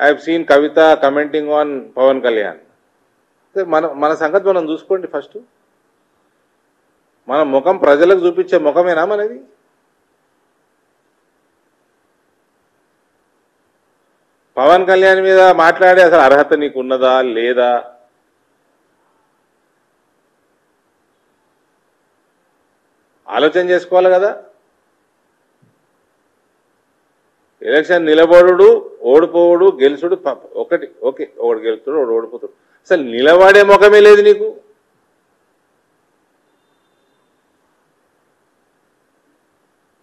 I have seen Kavitha commenting on Pawan Kalyan. మన సంగతి మనం చూసుకోండి ఫస్ట్. మన ముఖం ప్రజలకు చూపించే ముఖమేనా మనది? పవన్ కళ్యాణ్ మీద మాట్లాడే అసలు అర్హత నీకు ఉన్నదా లేదా? ఆలోచన చేసుకోవాలి కదా. ఎలక్షన్ నిలబడు, ఓడిపోవడు, గెలుచుడు ఒకటి. ఓకే, ఒకడు గెలుచుడు, ఒకడు ఓడిపోతాడు. అసలు నిలబడే ముఖమే లేదు నీకు.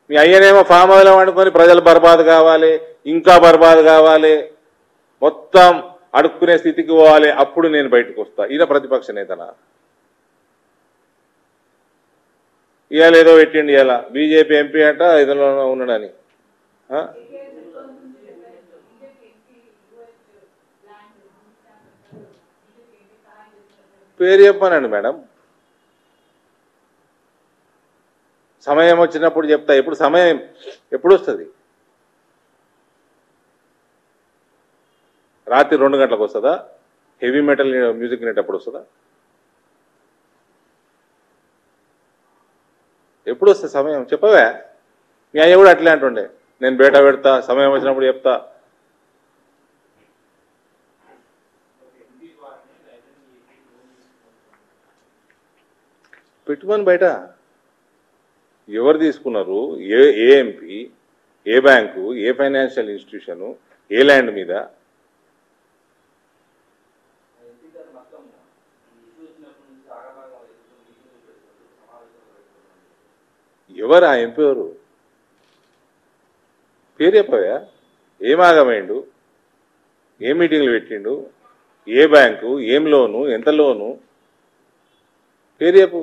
మీ అయ్యనేమో ఫామ్ హౌస్లో వండుకొని ప్రజలు బర్బాద్ కావాలి, ఇంకా బర్బాద్ కావాలి, మొత్తం అడుక్కునే స్థితికి పోవాలి, అప్పుడు నేను బయటకు వస్తా. ఈయన ప్రతిపక్ష నేతనా? ఇవాళ ఏదో పెట్టిండి, ఇవాళ బీజేపీ ఎంపీ అంట ఇదిలో ఉన్నాడని. పేరు చెప్పానండి మేడం. సమయం వచ్చినప్పుడు చెప్తా. ఎప్పుడు సమయం ఎప్పుడు వస్తుంది? రాత్రి 2 గంటలకు వస్తుందా? హెవీ మెటల్ మ్యూజిక్ వినేటప్పుడు వస్తుందా? ఎప్పుడు వస్తుంది సమయం? చెప్పవే. మీ అయ్య కూడా అట్లే అంటుండే, నేను బేట పెడతా, సమయం వచ్చినప్పుడు చెప్తా. పెట్టుమని బయట ఎవరు తీసుకున్నారు? ఏ ఎంపీ, ఏ బ్యాంకు, ఏ ఫైనాన్షియల్ ఇన్స్టిట్యూషను, ఏ ల్యాండ్ మీద? ఎవరు ఆ ఎంపీ? ఎవరు? పేరు చెప్పవా? ఏం ఆగమైండు? ఏ మీటింగ్లు పెట్టిండు? ఏ బ్యాంకు, ఏం లోను, ఎంత లోను? పేరు చెప్పు.